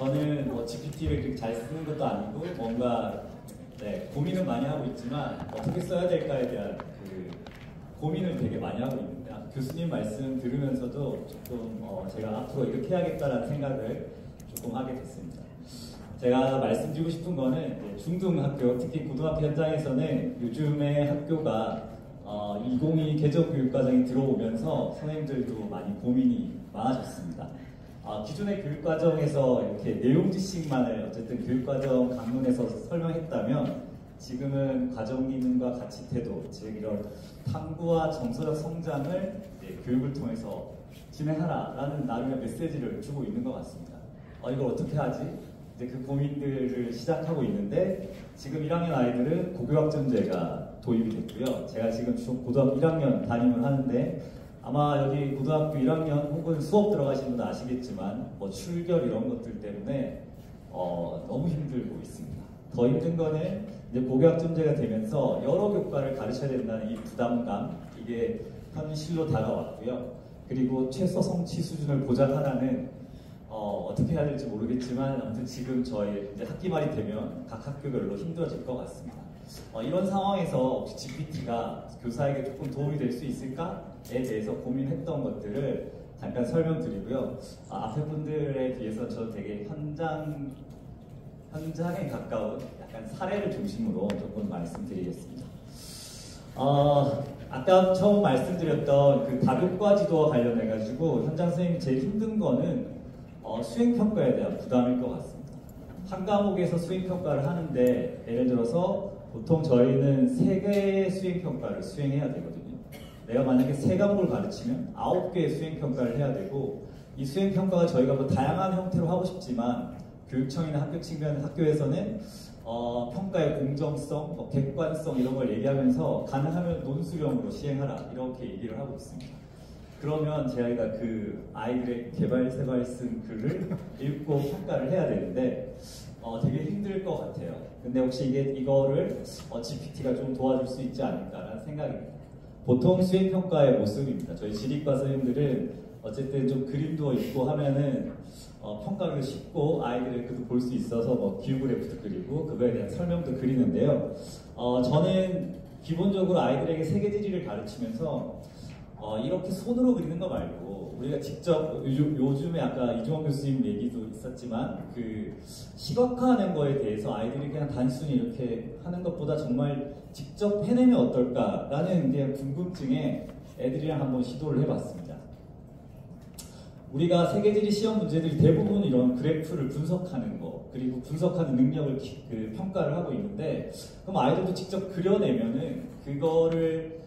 저는 뭐 GPT를 그렇게 잘 쓰는 것도 아니고 뭔가 고민은 많이 하고 있지만 어떻게 써야 될까에 대한 그 고민을 되게 많이 하고 있는데 교수님 말씀 들으면서도 조금 제가 앞으로 이렇게 해야겠다라는 생각을 조금 하게 됐습니다. 제가 말씀드리고 싶은 거는 중등학교, 특히 고등학교 현장에서는 요즘의 학교가 2022 개정교육과정이 들어오면서 선생님들도 많이 고민이 많아졌습니다. 기존의 교육과정에서 이렇게 내용 지식만을 어쨌든 교육과정 강론에서 설명했다면 지금은 과정기능과 가치 태도, 즉 이런 탐구와 정서적 성장을 교육을 통해서 진행하라라는 나름의 메시지를 주고 있는 것 같습니다. 이걸 어떻게 하지? 이제 그 고민들을 시작하고 있는데 지금 1학년 아이들은 고교학점제가 도입이 됐고요. 제가 지금 고등학교 1학년 담임을 하는데 아마 여기 고등학교 1학년 혹은 수업 들어가시는 분은 아시겠지만 뭐 출결 이런 것들 때문에 너무 힘들고 있습니다. 더 힘든 거는 이제 고교학점제가 되면서 여러 교과를 가르쳐야 된다는 이 부담감, 이게 현실로 다가왔고요. 그리고 최소 성취 수준을 보장하라는 어떻게 해야 될지 모르겠지만 아무튼 지금 저희 이제 학기 말이 되면 각 학교별로 힘들어질 것 같습니다. 이런 상황에서 혹시 GPT가 교사에게 조금 도움이 될 수 있을까에 대해서 고민했던 것들을 잠깐 설명드리고요. 앞에 분들에 비해서 저 되게 현장에 가까운 약간 사례를 중심으로 조금 말씀드리겠습니다. 아까 처음 말씀드렸던 그 다교과 지도와 관련해가지고 현장 선생님이 제일 힘든 거는 수행평가에 대한 부담일 것 같습니다. 한 과목에서 수행평가를 하는데 예를 들어서 보통 저희는 3개의 수행평가를 수행해야 되거든요. 내가 만약에 3과목을 가르치면 9개의 수행평가를 해야 되고 이 수행평가가 저희가 뭐 다양한 형태로 하고 싶지만 교육청이나 학교 측면 학교에서는 평가의 공정성, 객관성 이런 걸 얘기하면서 가능하면 논술형으로 시행하라 이렇게 얘기를 하고 있습니다. 그러면 저희가 그 아이들의 개발세발 쓴 글을 읽고 평가를 해야 되는데 되게 힘들 것 같아요. 근데 혹시 이거를 GPT가 좀 도와줄 수 있지 않을까라는 생각입니다. 보통 수행평가의 모습입니다. 저희 지리과 선생님들은 어쨌든 좀 그림도 있고 하면은 평가하기도 쉽고 아이들의 글도 볼 수 있어서 뭐 기후그래프도 그리고 그거에 대한 설명도 그리는데요. 저는 기본적으로 아이들에게 세계지리를 가르치면서 이렇게 손으로 그리는 거 말고 우리가 직접 요즘에 아까 이종원 교수님 얘기도 있었지만 그 시각화하는 거에 대해서 아이들이 그냥 단순히 이렇게 하는 것보다 정말 직접 해내면 어떨까라는 그냥 궁금증에 애들이랑 한번 시도를 해봤습니다. 우리가 세계지리 시험 문제들이 대부분 이런 그래프를 분석하는 거 그리고 분석하는 능력을 평가를 하고 있는데 그럼 아이들도 직접 그려내면은 그거를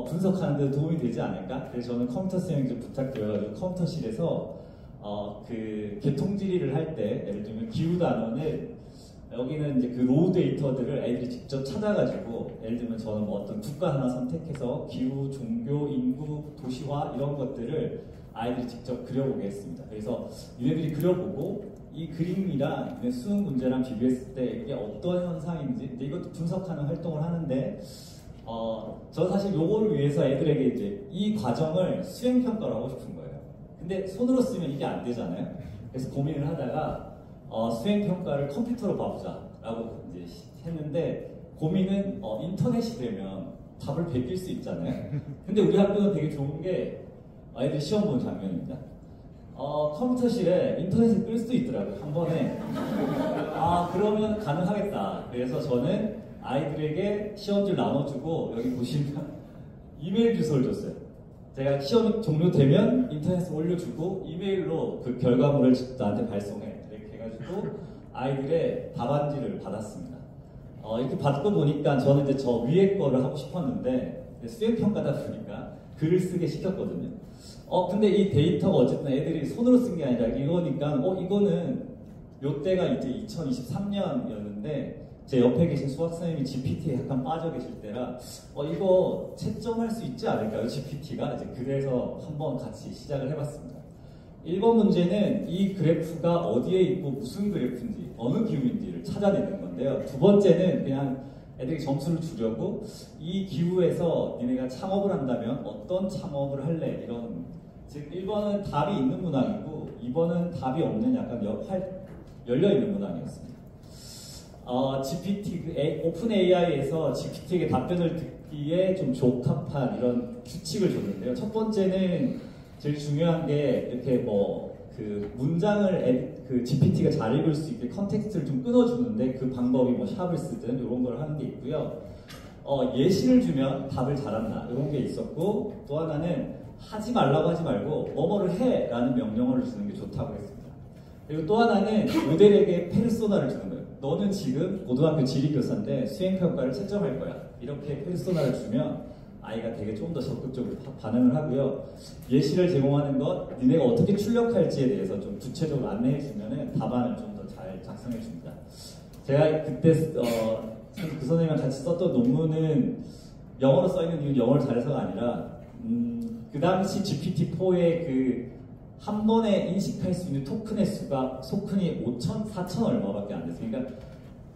분석하는 데 도움이 되지 않을까? 그래서 저는 컴퓨터 쌤에게 좀 부탁드려가지고 컴퓨터실에서 그 개통지리를 할 때 예를 들면 기후 단원을 여기는 이제 그 로우 데이터들을 애들이 직접 찾아가지고 예를 들면 저는 뭐 어떤 국가 하나 선택해서 기후, 종교, 인구, 도시화 이런 것들을 아이들이 직접 그려보게 했습니다. 그래서 얘네들이 그려보고 이 그림이랑 수능 문제랑 비교했을 때 이게 어떤 현상인지 이것도 분석하는 활동을 하는데 저 사실 요거를 위해서 애들에게 이제 이 과정을 수행평가를 하고 싶은 거예요. 근데 손으로 쓰면 이게 안 되잖아요. 그래서 고민을 하다가 수행평가를 컴퓨터로 봐보자 라고 이제 했는데 고민은 인터넷이 되면 답을 베낄 수 있잖아요. 근데 우리 학교는 되게 좋은 게 아이들 시험 보는 장면입니다. 컴퓨터실에 인터넷을 끌 수도 있더라고요. 한 번에. 그러면 가능하겠다. 그래서 저는 아이들에게 시험지를 나눠주고 여기 보시면 이메일 주소를 줬어요. 제가 시험이 종료되면 인터넷에 올려주고 이메일로 그 결과물을 나한테 발송해. 이렇게 해가지고 아이들의 답안지를 받았습니다. 이렇게 받고 보니까 저는 이제 저 위에 거를 하고 싶었는데 수행평가다 보니까 글을 쓰게 시켰거든요. 근데 이 데이터가 어쨌든 애들이 손으로 쓴 게 아니라 이거니까 이거는 요때가 이제 2023년이었는데 제 옆에 계신 수학 선생님이 GPT에 약간 빠져 계실 때라 이거 채점할 수 있지 않을까요? GPT가 이제 그래서 한번 같이 시작을 해봤습니다. 1번 문제는 이 그래프가 어디에 있고 무슨 그래프인지 어느 기후인지를 찾아내는 건데요. 두 번째는 그냥 애들이 점수를 주려고 이 기후에서 니네가 창업을 한다면 어떤 창업을 할래? 이런 즉 1번은 답이 있는 문항이고 2번은 답이 없는 약간 열려있는 문항이었습니다. 오픈 AI에서 GPT에게 답변을 듣기에 좀 적합한 이런 규칙을 줬는데요. 첫 번째는 제일 중요한 게 이렇게 그 문장을 그 GPT가 잘 읽을 수 있게 컨텍스트를 좀 끊어주는데 그 방법이 샵을 쓰든 이런 걸 하는 게 있고요. 예시를 주면 답을 잘한다 이런 게 있었고, 또 하나는 하지 말라고 하지 말고 뭐뭐를 해 라는 명령어를 주는 게 좋다고 했습니다. 그리고 또 하나는 모델에게 페르소나를 주는 거예요. 너는 지금 고등학교 지리교사인데 수행평가를 채점할 거야. 이렇게 페르소나를 주면 아이가 되게 좀 더 적극적으로 반응을 하고요. 예시를 제공하는 것, 니네가 어떻게 출력할지에 대해서 좀 구체적으로 안내해 주면 답안을 좀 더 잘 작성해 줍니다. 제가 그때 그 선생님이랑 같이 썼던 논문은 영어로 써있는 이유는 영어를 잘해서가 아니라 그 당시 GPT-4의 그 한 번에 인식할 수 있는 토큰의 수가 소큰이 5,000, 4,000 얼마밖에 안 됐어요. 그러니까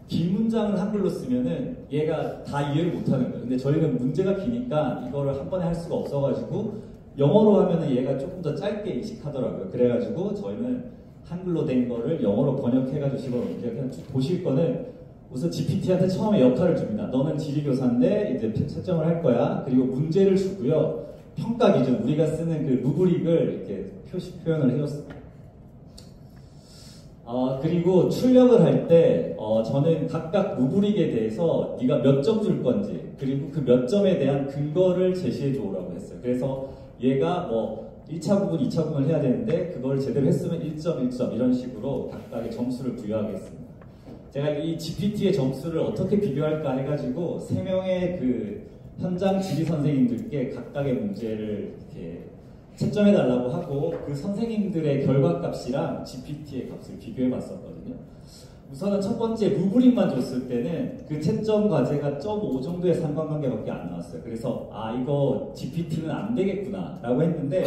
긴 문장을 한글로 쓰면은 얘가 다 이해를 못하는 거예요. 근데 저희는 문제가 기니까 이거를 한 번에 할 수가 없어가지고 영어로 하면은 얘가 조금 더 짧게 인식하더라고요. 그래가지고 저희는 한글로 된 거를 영어로 번역해가지고 집어넣는데, 그냥 보실 거는 우선 GPT한테 처음에 역할을 줍니다. 너는 지리교사인데 이제 채점을 할 거야. 그리고 문제를 주고요. 평가 기준, 우리가 쓰는 그 루브릭을 이렇게 표현을 해줬습니다. 그리고 출력을 할 때 저는 각각 루브릭에 대해서 네가 몇 점 줄 건지, 그리고 그 몇 점에 대한 근거를 제시해 줘라고 했어요. 그래서 얘가 1차 구분, 2차 구분을 해야 되는데 그걸 제대로 했으면 1점, 1점 이런 식으로 각각의 점수를 부여하겠습니다. 제가 이 GPT의 점수를 어떻게 비교할까 해가지고 3명의 그 현장 지리 선생님들께 각각의 문제를 이렇게 채점해달라고 하고 그 선생님들의 결과값이랑 GPT의 값을 비교해봤었거든요. 우선은 첫 번째 루브릭만 줬을 때는 그 채점 과제가 0.5 정도의 상관관계밖에 안 나왔어요. 그래서 이거 GPT는 안 되겠구나 라고 했는데,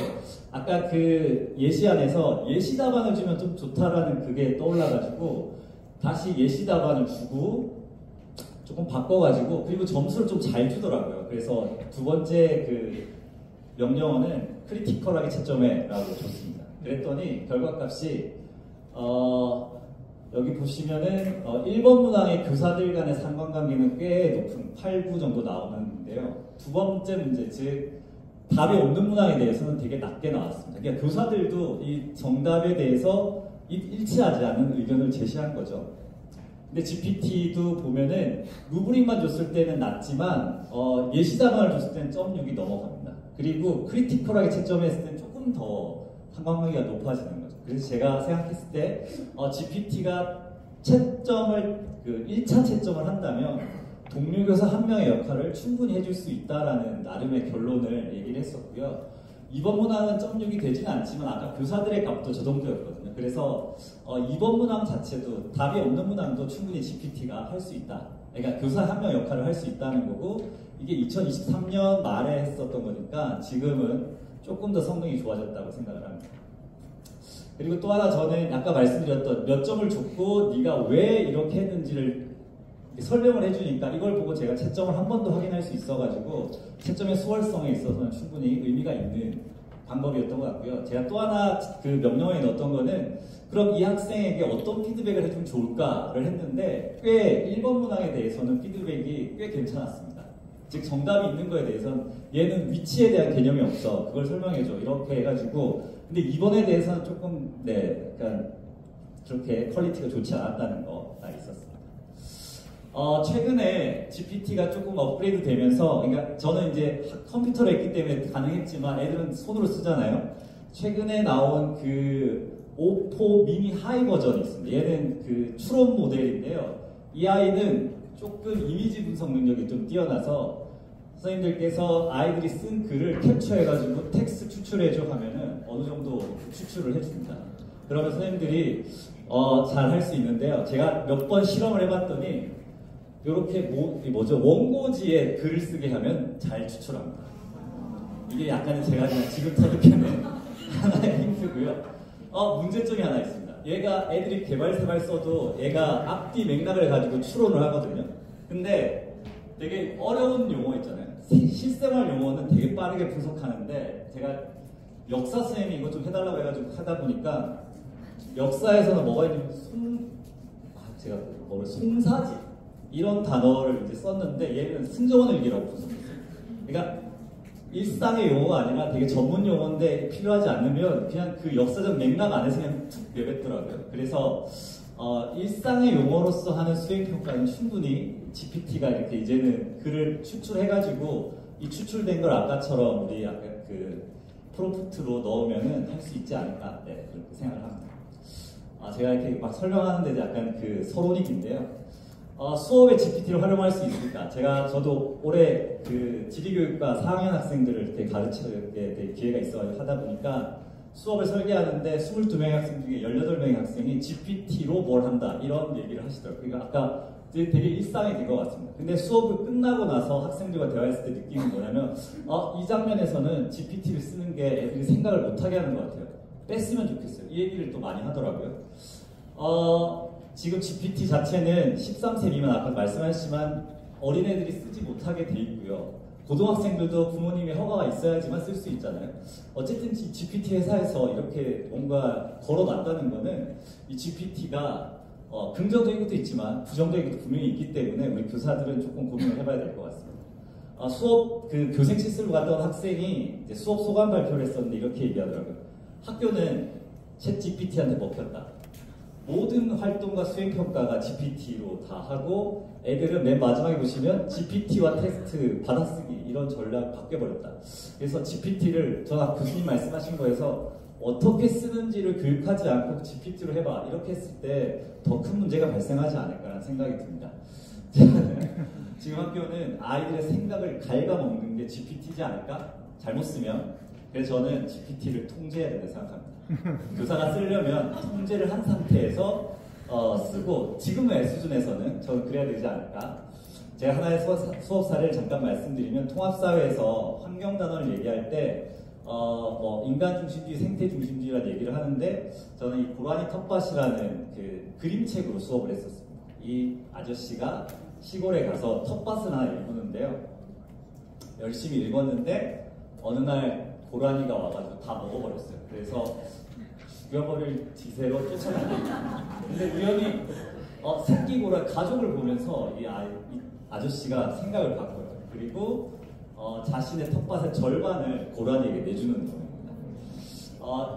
아까 그 예시안에서 예시 답안을 주면 좀 좋다라는 그게 떠올라가지고 다시 예시 답안을 주고 조금 바꿔가지고, 그리고 점수를 좀 잘 주더라고요. 그래서 두 번째 그 명령어는 크리티컬하게 채점해 라고 줬습니다. 그랬더니 결과값이 여기 보시면은 1번 문항의 교사들 간의 상관관계는 꽤 높은 8, 9 정도 나오는데요. 두 번째 문제, 즉 답이 없는 문항에 대해서는 되게 낮게 나왔습니다. 그러니까 교사들도 이 정답에 대해서 일치하지 않는 의견을 제시한 거죠. 근데 GPT도 보면은 루브릭만 줬을 때는 낮지만 예시 답안을 줬을 때는 0.6이 넘어갑니다. 그리고 크리티컬하게 채점했을 때는 조금 더 상관관계가 높아지는 거죠. 그래서 제가 생각했을 때 GPT가 채점을 1차 채점을 한다면 동료 교사 한 명의 역할을 충분히 해줄 수 있다라는 나름의 결론을 얘기를 했었고요. 이번 문항은 0.6이 되지는 않지만 아까 교사들의 값도 저 정도였거든요. 그래서 이번 문항 자체도 답이 없는 문항도 충분히 GPT가 할 수 있다. 그러니까 교사 한 명 역할을 할 수 있다는 거고, 이게 2023년 말에 했었던 거니까 지금은 조금 더 성능이 좋아졌다고 생각을 합니다. 그리고 또 하나, 저는 아까 말씀드렸던 몇 점을 줬고 네가 왜 이렇게 했는지를 설명을 해주니까 이걸 보고 제가 채점을 한 번 더 확인할 수 있어가지고 채점의 수월성에 있어서는 충분히 의미가 있는 방법이었던 것 같고요. 제가 또 하나 그 명령어에 넣었던 거는 그럼 이 학생에게 어떤 피드백을 해주면 좋을까를 했는데, 꽤 1번 문항에 대해서는 피드백이 꽤 괜찮았습니다. 즉 정답이 있는 거에 대해서는 얘는 위치에 대한 개념이 없어, 그걸 설명해줘 이렇게 해가지고, 근데 2번에 대해서는 조금 약간 그렇게 퀄리티가 좋지 않았다는 거가 있었습니다. 최근에 GPT가 조금 업그레이드 되면서, 그러니까 저는 이제 컴퓨터로 했기 때문에 가능했지만 애들은 손으로 쓰잖아요. 최근에 나온 그 오포 미니 하이 버전이 있습니다. 얘는 그 추론 모델인데요. 이 아이는 조금 이미지 분석 능력이 좀 뛰어나서 선생님들께서 아이들이 쓴 글을 캡처해가지고 텍스트 추출해줘 하면은 어느 정도 추출을 해줍니다. 그러면 선생님들이 잘 할 수 있는데요. 제가 몇 번 실험을 해봤더니 이렇게 원고지에 글을 쓰게 하면 잘 추출합니다. 이게 약간은 제가 그냥 지금 터득해낸 하나의 힌트고요. 문제점이 하나 있습니다. 얘가 애들이 개발세발 써도 얘가 앞뒤 맥락을 가지고 추론을 하거든요. 근데 되게 어려운 용어 있잖아요. 실생활 용어는 되게 빠르게 분석하는데, 제가 역사 선생님이 이거 좀 해달라고 해가지고 하다 보니까 역사에서는 뭐가 있냐면 제가 송사지 이런 단어를 이제 썼는데 얘는 승정원 일기라고 분석했어요. 그러니까 일상의 용어가 아니라 되게 전문 용어인데 필요하지 않으면 그냥 그 역사적 맥락 안에서 그냥 툭 내뱉더라고요. 그래서 일상의 용어로서 하는 수행평가는 충분히 GPT가 이렇게 이제는 글을 추출해가지고 이 추출된 걸 아까처럼 우리 아까 그 프롬프트로 넣으면은 할 수 있지 않을까, 네, 그렇게 생각을 합니다. 제가 이렇게 막 설명하는데 약간 그 서론이 긴데요. 수업에 GPT를 활용할 수 있을까? 저도 올해 그 지리교육과 4학년 학생들을 이렇게 가르치게 될 기회가 있어가지고 하다 보니까 수업을 설계하는데 22명의 학생 중에 18명의 학생이 GPT로 뭘 한다 이런 얘기를 하시더라고요. 그러니까 아까 되게 일상이 된 것 같습니다. 근데 수업을 끝나고 나서 학생들과 대화했을 때 느끼는 뭐냐면 이 장면에서는 GPT를 쓰는 게 애들이 생각을 못하게 하는 것 같아요. 뺐으면 좋겠어요. 이 얘기를 또 많이 하더라고요. 지금 GPT 자체는 13세 미만 아까 말씀하셨지만 어린애들이 쓰지 못하게 돼 있고요. 고등학생들도 부모님의 허가가 있어야지만 쓸 수 있잖아요. 어쨌든 GPT 회사에서 이렇게 뭔가 걸어놨다는 거는 이 GPT가 긍정적인 것도 있지만 부정적인 것도 분명히 있기 때문에 우리 교사들은 조금 고민을 해봐야 될 것 같습니다. 수업 그 교생 실습을 갔다 온 학생이 이제 수업 소감 발표를 했었는데 이렇게 얘기하더라고요. 학교는 챗 GPT한테 먹혔다. 모든 활동과 수행평가가 GPT로 다 하고 애들은 맨 마지막에 보시면 GPT와 테스트 받아쓰기 이런 전략 바뀌어버렸다. 그래서 GPT를 저나 교수님 말씀하신 거에서 어떻게 쓰는지를 교육하지 않고 GPT로 해봐 이렇게 했을 때 더 큰 문제가 발생하지 않을까라는 생각이 듭니다. 지금 학교는 아이들의 생각을 갉아먹는 게 GPT지 않을까? 잘못 쓰면. 그래서 저는 GPT를 통제해야 된다고 생각합니다. 교사가 쓰려면 통제를 한 상태에서 쓰고 지금의 수준에서는 저는 그래야 되지 않을까. 제가 하나의 수업 사례를 잠깐 말씀드리면 통합사회에서 환경 단어를 얘기할 때 인간 중심주의, 생태 중심주의라는 얘기를 하는데 저는 이 고라니 텃밭이라는 그 그림책으로 수업을 했었습니다. 이 아저씨가 시골에 가서 텃밭을 하나 읽었는데요. 열심히 읽었는데 어느 날 고라니가 와가지고 다 먹어버렸어요. 그래서 죽여버릴 기세로 쫓아갑니다. 근데 우연히 새끼 고라니 가족을 보면서 이 아저씨가 생각을 바꿔요. 그리고 자신의 텃밭의 절반을 고라니에게 내주는 내용입니다.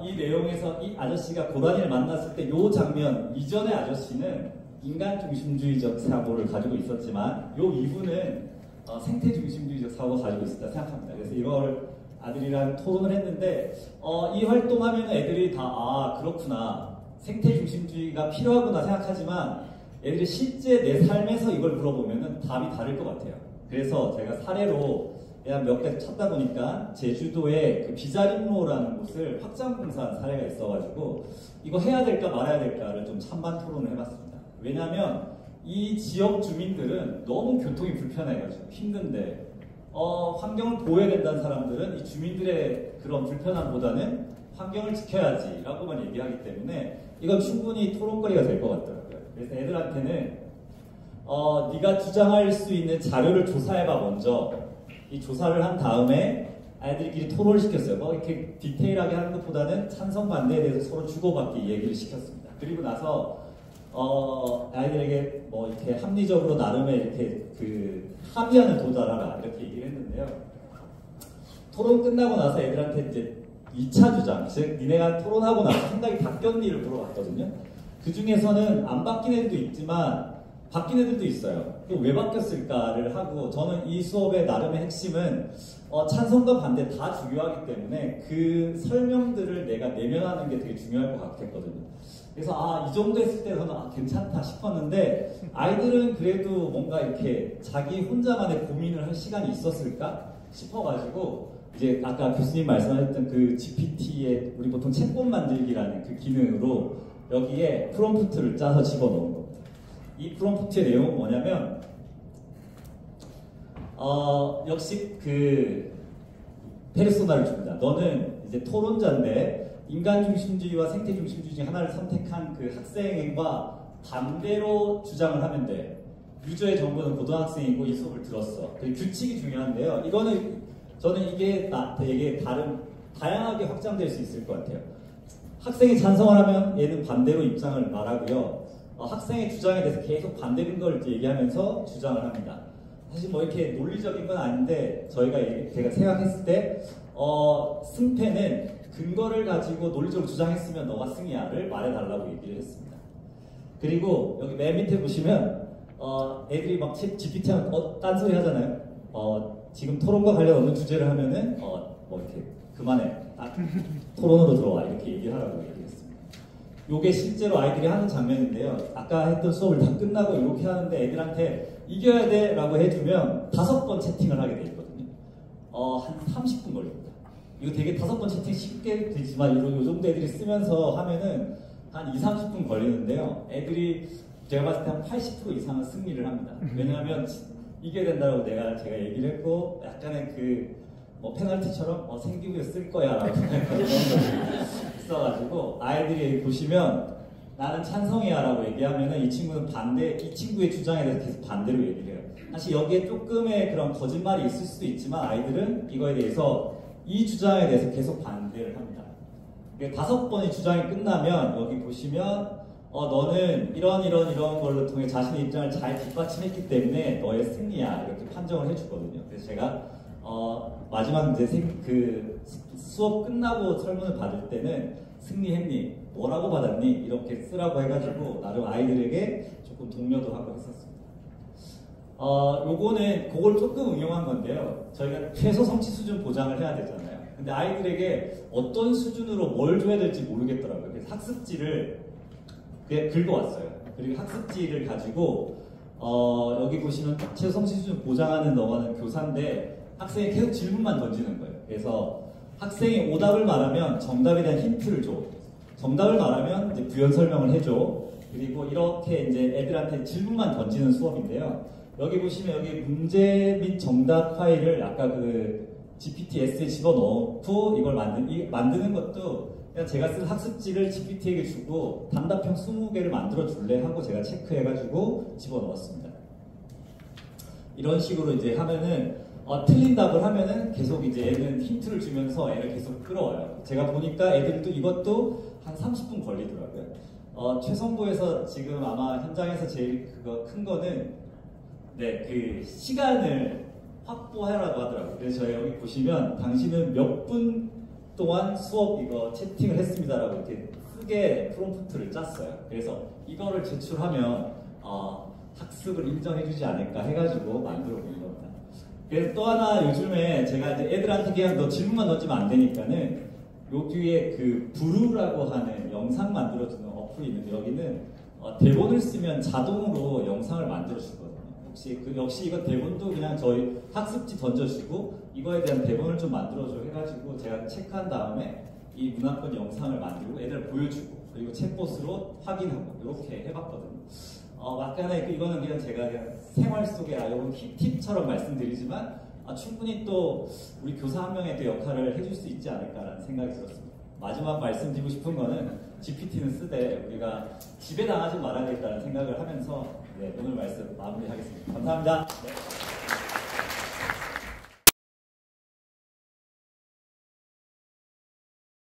이 내용에서 이 아저씨가 고라니를 만났을 때 이 장면 이전의 아저씨는 인간 중심주의적 사고를 가지고 있었지만 이 이후는 생태 중심주의적 사고를 가지고 있었다 생각합니다. 그래서 이걸 아들이랑 토론을 했는데 이 활동하면 애들이 다 그렇구나 생태 중심주의가 필요하구나 생각하지만 애들이 실제 내 삶에서 이걸 물어보면 답이 다를 것 같아요. 그래서 제가 사례로 그냥 몇 개 찾다 보니까 제주도의 그 비자림로라는 곳을 확장 공사한 사례가 있어가지고 이거 해야 될까 말아야 될까를 좀 찬반 토론을 해봤습니다. 왜냐하면 이 지역 주민들은 너무 교통이 불편해가지고 힘든데 환경을 보호해야 된다는 사람들은 이 주민들의 그런 불편함보다는 환경을 지켜야지 라고만 얘기하기 때문에 이건 충분히 토론거리가 될 것 같더라고요. 그래서 애들한테는 네가 주장할 수 있는 자료를 조사해봐 먼저. 이 조사를 한 다음에 아이들끼리 토론을 시켰어요. 이렇게 디테일하게 하는 것보다는 찬성 반대에 대해서 서로 주고받기 얘기를 시켰습니다. 그리고 나서 아이들에게 이렇게 합리적으로 나름의 이렇게 그 합의안을 도달하라 이렇게 얘기를 했는데요. 토론 끝나고 나서 애들한테 이제 2차 주장, 즉 니네가 토론하고 나서 생각이 바뀌었니를 물어봤거든요. 그 중에서는 안 바뀐 애들도 있지만 바뀐 애들도 있어요. 왜 바뀌었을까를 하고 저는 이 수업의 나름의 핵심은 찬성과 반대 다 중요하기 때문에 그 설명들을 내가 내면하는 게 되게 중요할 것 같았거든요. 그래서 이 정도 했을 때 저는 괜찮다 싶었는데 아이들은 그래도 뭔가 이렇게 자기 혼자만의 고민을 할 시간이 있었을까 싶어가지고 이제 아까 교수님 말씀하셨던 그 GPT의 우리 보통 챗봇 만들기라는 그 기능으로 여기에 프롬프트를 짜서 집어넣은 겁니다. 이 프롬프트의 내용은 뭐냐면 역시 그 페르소나를 줍니다. 너는 이제 토론자인데 인간 중심주의와 생태 중심주의 중 하나를 선택한 그 학생과 반대로 주장을 하면 돼. 유저의 정보는 고등학생이고 이 수업을 들었어. 규칙이 중요한데요. 이거는 저는 이게 되게 다양하게 확장될 수 있을 것 같아요. 학생이 찬성을 하면 얘는 반대로 입장을 말하고요. 학생의 주장에 대해서 계속 반대인 걸 얘기하면서 주장을 합니다. 사실 뭐 이렇게 논리적인 건 아닌데 제가 생각했을 때 승패는 근거를 가지고 논리적으로 주장했으면 너가 승이야를 말해달라고 얘기를 했습니다. 그리고 여기 맨 밑에 보시면 애들이 막 GPT 하면 딴소리 하잖아요. 지금 토론과 관련 어느 주제를 하면은 뭐 이렇게 그만해. 토론으로 들어와 이렇게 얘기를 하라고 얘기했습니다. 요게 실제로 아이들이 하는 장면인데요. 아까 했던 수업을 다 끝나고 이렇게 하는데 애들한테 이겨야 돼 라고 해주면 5번 채팅을 하게 돼 있거든요. 한 30분 걸립니다. 이거 되게 5번 채팅 쉽게 되지만 요 정도 애들이 쓰면서 하면은 한 2~30분 걸리는데요. 애들이 제가 봤을 때 한 80% 이상은 승리를 합니다. 왜냐하면 이겨야 된다고 제가 얘기를 했고 약간의 뭐 페널티처럼 생기부에 쓸 거야 라고 있어가지고 아이들이 보시면 나는 찬성이야 라고 얘기하면은 이 친구는 이 친구의 주장에 대해서 계속 반대로 얘기를 해요. 사실 여기에 조금의 그런 거짓말이 있을 수도 있지만 아이들은 이거에 대해서 이 주장에 대해서 계속 반대를 합니다. 5번의 주장이 끝나면 여기 보시면 너는 이런 걸로 통해 자신의 입장을 잘 뒷받침했기 때문에 너의 승리야 이렇게 판정을 해주거든요. 그래서 제가 마지막 이제 수업 끝나고 설문을 받을 때는 승리했니? 뭐라고 받았니? 이렇게 쓰라고 해가지고 나름 아이들에게 조금 독려도 하고 했었습니다. 요거는 그걸 조금 응용한 건데요. 저희가 최소 성취 수준 보장을 해야 되잖아요. 근데 아이들에게 어떤 수준으로 뭘 줘야 될지 모르겠더라고요. 그래서 학습지를 그냥 긁어왔어요. 그리고 학습지를 가지고 여기 보시면 최소 성취 수준 보장하는 너가는 교사인데 학생이 계속 질문만 던지는 거예요. 그래서 학생이 오답을 말하면 정답에 대한 힌트를 줘. 정답을 말하면 이제 부연 설명을 해줘. 그리고 이렇게 이제 애들한테 질문만 던지는 수업인데요. 여기 보시면 여기 문제 및 정답 파일을 아까 GPT-S에 집어넣고 이걸 만드는 것도 그냥 제가 쓴 학습지를 GPT에게 주고 단답형 20개를 만들어 줄래 하고 제가 체크해가지고 집어넣었습니다. 이런 식으로 이제 하면은 틀린 답을 하면은 계속 이제 애는 힌트를 주면서 애를 계속 끌어와요. 제가 보니까 애들도 이것도 한 30분 걸리더라고요. 최성부에서 지금 아마 현장에서 제일 큰 거는 시간을 확보하라고 하더라고요. 그래서 저희 여기 보시면 당신은 몇 분 동안 수업 이거 채팅을 했습니다라고 이렇게 크게 프롬프트를 짰어요. 그래서 이거를 제출하면 학습을 인정해주지 않을까 해가지고 만들어 본 겁니다. 그래서 또 하나 요즘에 제가 이제 애들한테 그냥 너 질문만 던지면 안 되니까는 요 뒤에 브루라고 하는 영상 만들어주는 어플이 있는데 여기는 대본을 쓰면 자동으로 영상을 만들어주거든요. 역시 이거 대본도 그냥 저희 학습지 던져주고 이거에 대한 대본을 좀 만들어줘 해가지고 제가 체크한 다음에 이 문학권 영상을 만들고 애들 보여주고 그리고 챗봇으로 확인하고 이렇게 해봤거든요. 약간의 이거는 그냥 제가 그냥 생활 속에 이런 팁처럼 말씀드리지만 충분히 또 우리 교사 한 명의 또 역할을 해줄 수 있지 않을까라는 생각이 들었습니다. 마지막 말씀드리고 싶은 거는 GPT는 쓰되 우리가 지배당하지 말아야겠다는 생각을 하면서 오늘 말씀 마무리하겠습니다. 감사합니다.